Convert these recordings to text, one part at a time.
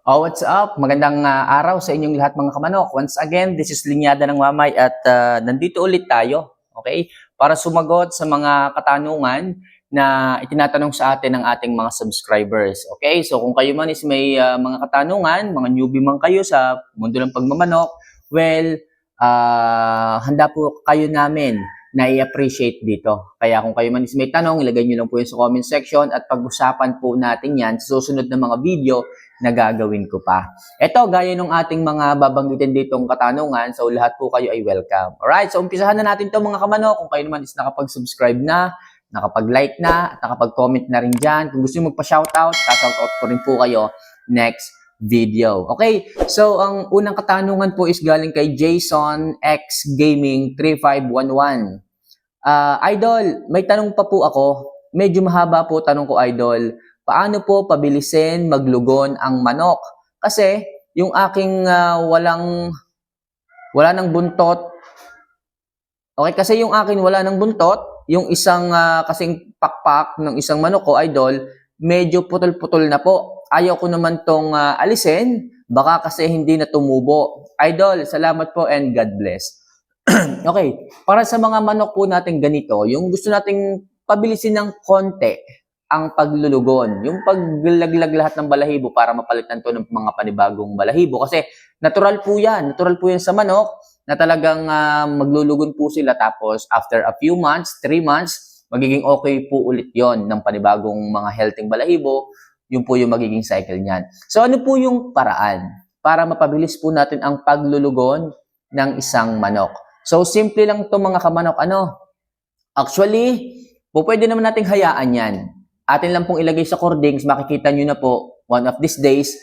Oh, what's up? Magandang araw sa inyong lahat mga kamanok. Once again, this is Linyada ng Mamay at nandito ulit tayo, okay? Para sumagot sa mga katanungan na itinatanong sa atin ng ating mga subscribers, okay? So kung kayo man is may mga katanungan, mga newbie man kayo sa mundo ng pagmamanok, well, handa po kayo namin na i-appreciate dito. Kaya kung kayo man is may tanong, ilagay nyo lang po yun sa comment section at pag-usapan po natin yan sa susunod na mga video na gagawin ko pa. Ito, gaya ng ating mga babanggitin ditong katanungan, so lahat po kayo ay welcome. Alright, so umpisahan na natin to mga kamanok. Kung kayo naman is nakapag-subscribe na, nakapag-like na, at nakapag-comment na rin dyan. Kung gusto nyo magpa-shoutout, shoutout ko rin po kayo next video. Okay, so ang unang katanungan po is galing kay Jason X Gaming 3511. Idol, may tanong pa po ako. Medyo mahaba po tanong ko, Idol. Paano po pabilisin maglugon ang manok? Kasi yung aking wala nang buntot. Okay, kasi yung akin wala nang buntot, yung isang kasing pakpak ng isang manok ko, Idol, medyo putol-putol na po. Ayaw ko naman tong alisin, baka kasi hindi na tumubo. Idol, salamat po and God bless. Okay, para sa mga manok po natin ganito, yung gusto nating pabilisin ng konti ang paglulugon, yung paglaglag lahat ng balahibo para mapalitan to ng mga panibagong balahibo. Kasi natural po yan sa manok na talagang maglulugon po sila tapos after a few months, 3 months, magiging okay po ulit yon ng panibagong mga healthy balahibo, yun po yung magiging cycle niyan. So ano po yung paraan para mapabilis po natin ang paglulugon ng isang manok? So, simple lang itong mga kamanok. Actually, pwede naman nating hayaan yan. Atin lang pong ilagay sa cordings, makikita nyo na po, one of these days,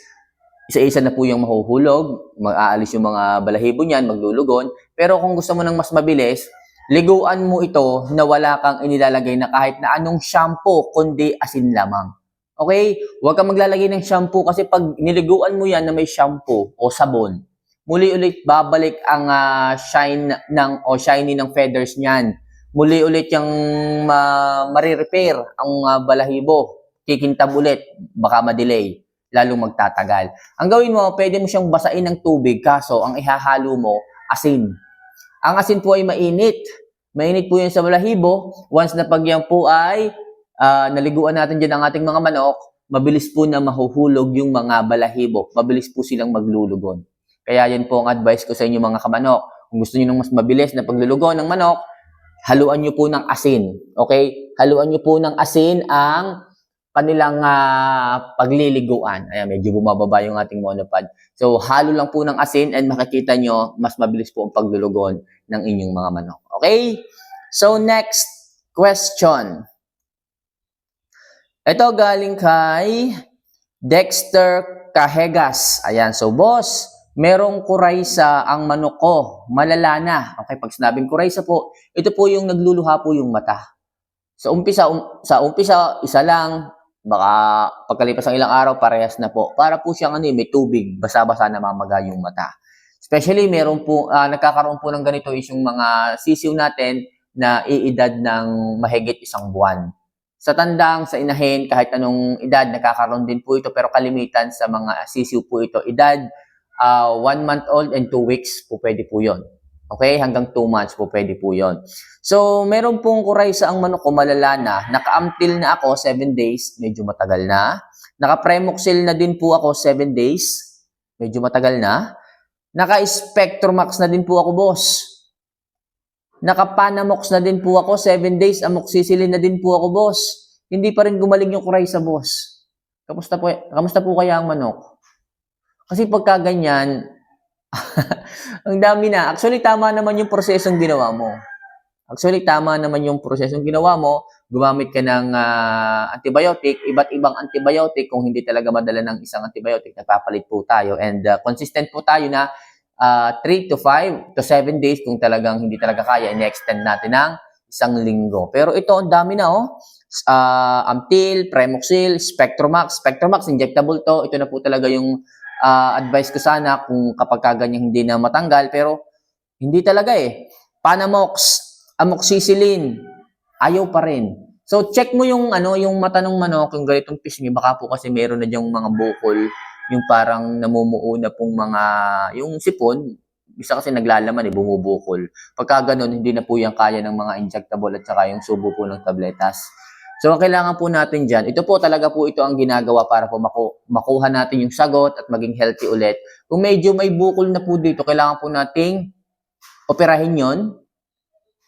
isa-isa na po yung mahuhulog, mag-aalis yung mga balahibo niyan, maglulugon. Pero kung gusto mo ng mas mabilis, liguan mo ito na wala kang inilalagay na kahit na anong shampoo, kundi asin lamang. Okay? Huwag kang maglalagay ng shampoo kasi pag niliguan mo yan na may shampoo o sabon, muli ulit babalik ang shiny ng feathers niyan. Muli ulit yung marirepair ang balahibo. Kikintab ulit, baka ma-delay, lalong magtatagal. Ang gawin mo, pwede mo siyang basain ng tubig, kaso ang ihahalo mo, asin. Ang asin po ay mainit. Mainit po yan sa balahibo. Once na pag yan po ay naliguan natin dyan ang ating mga manok, mabilis po na mahuhulog yung mga balahibo. Mabilis po silang maglulugon. Kaya yan po ang advice ko sa inyo mga kamanok. Kung gusto niyo ng mas mabilis na paglulugon ng manok, haluan niyo po ng asin. Okay? Haluan niyo po ng asin ang kanilang pagliliguan. Ayan, medyo bumababa yung ating monopod. So, halo lang po ng asin and makikita nyo, mas mabilis po ang paglulugon ng inyong mga manok. Okay? So, next question. Ito galing kay Dexter Cahegas. Ayan, so boss, merong kuraysa ang manok ko, malala na. Okay, pag sinabing kuraysa po, ito po yung nagluluha po yung mata. Sa umpisa, isa lang, baka pagkalipas ng ilang araw, parehas na po. Para po siyang may tubig, basa-basa na mamaga yung mata. Especially, meron po, nagkakaroon po ng ganito is yung mga sisiw natin na iedad ng mahigit 1 buwan. Sa tandang, sa inahin, kahit anong edad, nagkakaroon din po ito, pero kalimitan sa mga sisiw po ito, edad 1 month old and 2 weeks po pwede po yun. Okay? Hanggang 2 months po pwede po yun. So, meron pong kuraysa ang manok ko, malala na. Naka-Amtil na ako 7 days, medyo matagal na. Naka-Premoxil na din po ako 7 days, medyo matagal na. Naka-Spectromax na din po ako, boss. Naka-Panamox na din po ako 7 days, Amoxicillin na din po ako, boss. Hindi pa rin gumaling yung kuraysa, boss. Kamusta po kaya ang manok? Kasi pagka ganyan, ang dami na. Actually, tama naman yung prosesong ginawa mo. Gumamit ka ng antibiotic, iba't ibang antibiotic. Kung hindi talaga madala ng isang antibiotic, nagpapalit po tayo. And consistent po tayo na 3 to 5 to 7 days. Kung talagang hindi talaga kaya, in-extend natin ng 1 linggo. Pero ito, ang dami na, Amtil, Premoxil, Spectromax. Spectromax, injectable to. Ito na po talaga yung advice ko sana kung kapag kaganyan hindi na matanggal, pero hindi talaga Panamox, Amoxicillin, ayaw pa rin. So check mo yung yung mata ng manok, yung ganitong pisngi, baka po kasi meron na diyang mga bukol yung parang namumuo na pong mga, yung sipon, isa kasi naglalaman bumubukol. Pagka ganun, hindi na po yan kaya ng mga injectable at saka yung subo po ng tabletas. So, ang kailangan po natin dyan, ito po talaga po ito ang ginagawa para po makuha natin yung sagot at maging healthy ulit. Kung medyo may bukol na po dito, kailangan po nating operahin yon.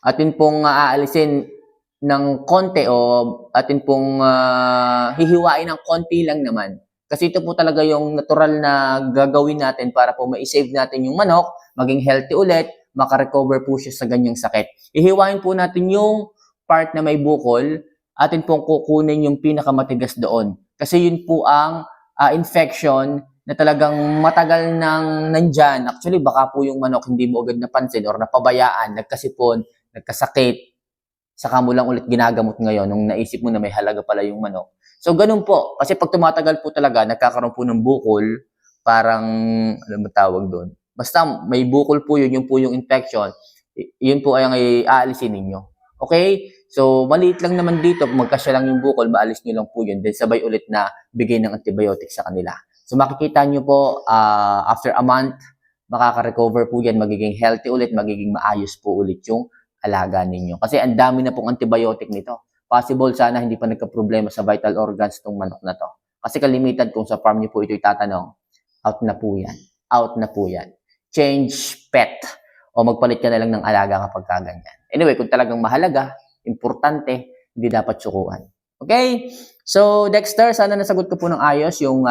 Atin pong aalisin ng konti o atin pong hihiwain ng konti lang naman. Kasi ito po talaga yung natural na gagawin natin para po ma-save natin yung manok, maging healthy ulit, makarecover po siya sa ganyang sakit. Ihiwain po natin yung part na may bukol, atin pong kukunin yung pinakamatigas doon. Kasi yun po ang infection na talagang matagal nang nandyan. Actually, baka po yung manok hindi mo agad napansin or napabayaan, nagkasipon, nagkasakit, saka mo lang ulit ginagamot ngayon nung naisip mo na may halaga pala yung manok. So, ganun po. Kasi pag tumatagal po talaga, nagkakaroon po ng bukol, parang, ano ba tawag doon? Basta may bukol po yun po yung infection, yun po ay ang aalisin ninyo. Okay? So, maliit lang naman dito, magkasya lang yung bukol, maalis nyo lang po yun, then sabay ulit na bigay ng antibiotic sa kanila. So, makikita nyo po, after a month, makaka-recover po yan, magiging healthy ulit, magiging maayos po ulit yung alaga ninyo. Kasi ang dami na pong antibiotic nito. Possible sana hindi pa nagka-problema sa vital organs itong manok na to. Kasi kalimitan kung sa farm nyo po ito itatanong, out na po yan. Out na po yan. Change pet. O magpalit ka na lang ng alaga kapag kaganyan. Anyway, kung talagang mahalaga, importante, hindi dapat sukuan. Okay? So, Dexter, sana nasagot ko po ng ayos yung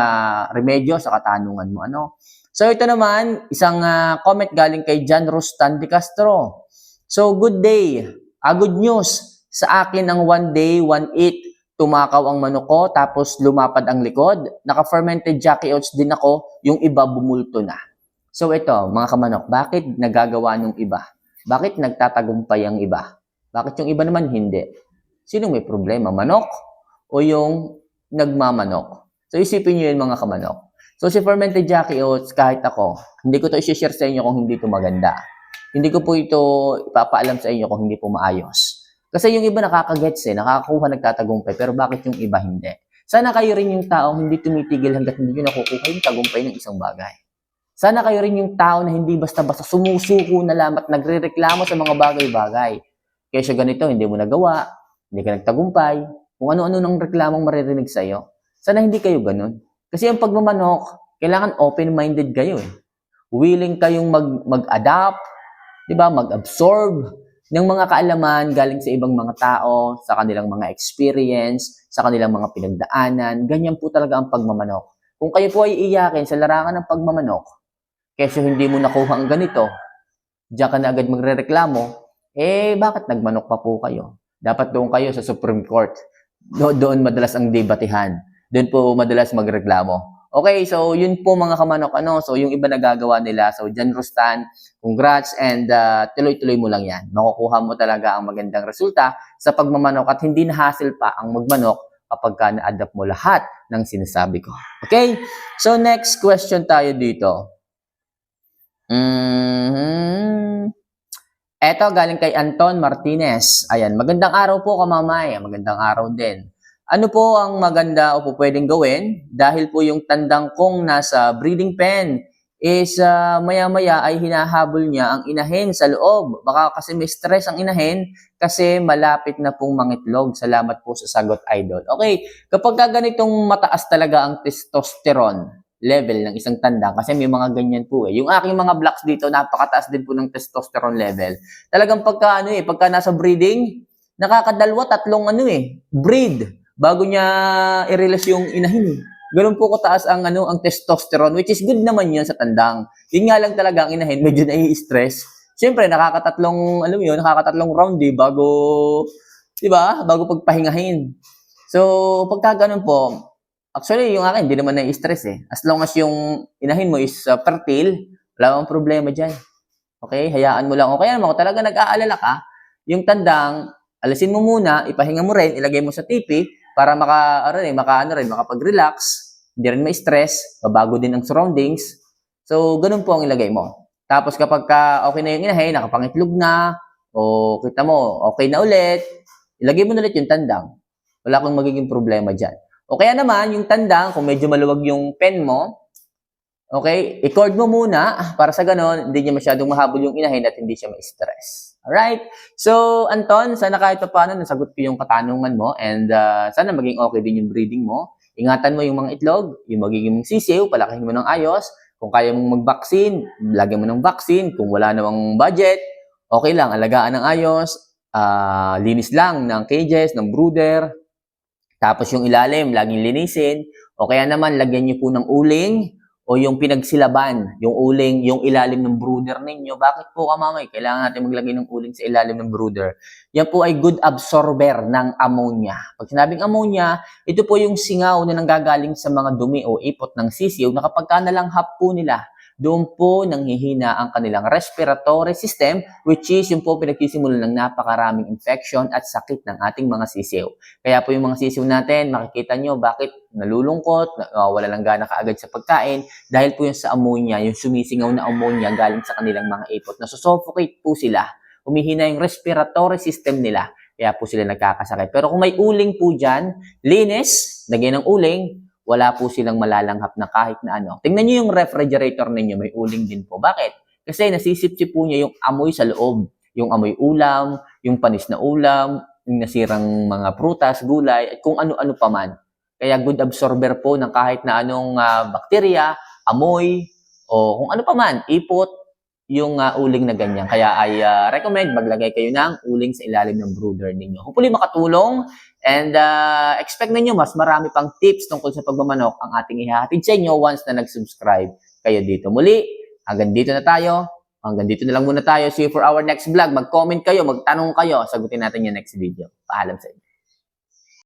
remedyo sa katanungan mo. Ano? So, ito naman, isang comment galing kay John Rustan de Castro. So, good day. Good news. Sa akin ang 1 day, 1 eat. Tumakaw ang manok ko, tapos lumapad ang likod. Naka-fermented Jackie Oats din ako, yung iba bumulto na. So, ito, mga kamanok, bakit nagagawa ng iba? Bakit nagtatagumpay ang iba? Bakit yung iba naman hindi? Sinong may problema? Manok o yung nagmamanok? So, isipin nyo yun, mga kamanok. So, si fermented Jackie Oats, kahit ako, hindi ko to i-share sa inyo kung hindi to maganda. Hindi ko po ito ipapaalam sa inyo kung hindi po maayos. Kasi yung iba nakakagets nakakakuha, nagtatagumpay, pero bakit yung iba hindi? Sana kayo rin yung taong hindi tumitigil hanggat hindi nyo nakukuha yung tagumpay ng isang bagay. Sana kayo rin yung tao na hindi basta-basta sumusuko na lang at nagrereklamo sa mga bagay-bagay. Kaya ganito, hindi mo nagawa, hindi ka nagtagumpay, kung ano-ano ng reklamong maririnig sa iyo. Sana hindi kayo ganun. Kasi ang pagmamanok, kailangan open-minded kayo Willing kayong mag-adapt, diba? Mag-absorb ng mga kaalaman galing sa ibang mga tao, sa kanilang mga experience, sa kanilang mga pinagdaanan. Ganyan po talaga ang pagmamanok. Kung kayo po ay iyakin sa larangan ng pagmamanok, kesyo hindi mo nakuha ang ganito, diyan ka na agad magrereklamo, bakit nagmanok pa po kayo? Dapat doon kayo sa Supreme Court. Doon madalas ang debatihan. Doon po madalas magreklamo. Okay, so yun po mga kamanok, so yung iba nagagawa nila. So John Rustan, congrats and tuloy-tuloy mo lang yan. Makukuha mo talaga ang magandang resulta sa pagmamanok at hindi na hassle pa ang magmanok kapag na-adapt mo lahat ng sinasabi ko. Okay, so next question tayo dito. Eto, galing kay Anton Martinez. Ayan, magandang araw po kamamay. Magandang araw din. Ano po ang maganda o po pwedeng gawin? Dahil po yung tandang kong nasa breeding pen is maya-maya ay hinahabol niya ang inahin sa loob. Baka kasi may stress ang inahin kasi malapit na pong mangitlog. Salamat po sa sagot, Idol. Okay, kapag ganitong mataas talaga ang testosterone level ng isang tandang, kasi may mga ganyan po Yung aking mga blocks dito, napakataas din po ng testosterone level. Talagang pagka nasa breeding, nakakadalwa, tatlong breed bago niya i-release yung inahin. Ganun po kataas ang testosterone, which is good naman yun sa tandang. Yun nga lang talaga ang inahin, medyo nai-stress. Siyempre, nakakatatlong round bago, di ba? Bago pagpahingahin. So, pagka ganun po, actually, yung akin, hindi naman nai-stress As long as yung inahin mo is fertile, wala kang problema dyan. Okay? Hayaan mo lang. O kaya naman, kung talaga nag-aalala ka, yung tandang, alisin mo muna, ipahinga mo rin, ilagay mo sa tipi, para makapag-relax, hindi rin ma-stress, babago din ang surroundings. So, ganun po ang ilagay mo. Tapos kapag okay na yung inahin, nakapangitlog na, o kita mo, okay na ulit, ilagay mo na ulit yung tandang. Wala kang magiging problema dyan. O kaya naman, yung tandang, kung medyo maluwag yung pen mo, Okay? I-cord mo muna para sa ganon, hindi niya masyadong mahabol yung inahin at hindi siya ma-stress. Alright? So, Anton, sana kahit pa paano nasagot ko yung katanungan mo and sana maging okay din yung breeding mo. Ingatan mo yung mga itlog, yung magiging sisiw, palakihin mo ng ayos. Kung kaya mong mag-vaccine, lagyan mo ng vaccine. Kung wala namang budget, okay lang, alagaan ng ayos. Linis lang ng cages, ng brooder. Tapos yung ilalim, laging linisin. O kaya naman, lagyan niyo po ng uling o yung pinagsilaban, yung uling, yung ilalim ng brooder ninyo. Bakit po kamamay? Kailangan natin maglagay ng uling sa ilalim ng brooder. Yan po ay good absorber ng ammonia. Pag sinabing ammonia, ito po yung singaw na nanggagaling sa mga dumi o ipot ng sisiw na kapag ka nalanghap po nila, doon po nanghihina ang kanilang respiratory system, which is yung po pinagsisimula ng napakaraming infection at sakit ng ating mga sisiw. Kaya po yung mga sisiw natin, makikita nyo bakit nalulungkot, wala lang gana kaagad sa pagkain, dahil po yung sa ammonia, yung sumisingaw na ammonia galing sa kanilang mga ipot. Nasusuffocate po sila. Humihina yung respiratory system nila. Kaya po sila nagkakasakit. Pero kung may uling po dyan, linis, lagyan ng uling, wala po silang malalanghap na kahit na ano. Tingnan nyo yung refrigerator ninyo, may uling din po. Bakit? Kasi nasisipsip po niya yung amoy sa loob. Yung amoy ulam, yung panis na ulam, yung nasirang mga prutas, gulay, at kung ano-ano pa man. Kaya good absorber po ng kahit na anong bakterya, amoy, o kung ano pa man, ipot, yung uling na ganyan. Kaya I recommend maglagay kayo ng uling sa ilalim ng brooder ninyo. Hopefully makatulong and expect ninyo mas marami pang tips tungkol sa pagmamanok ang ating ihahatid sa inyo once na nag-subscribe kayo dito. Muli, hanggang dito na tayo. Hanggang dito na lang muna tayo. See you for our next vlog. Mag-comment kayo, magtanong kayo. Sagutin natin yung next video. Paalam sa inyo.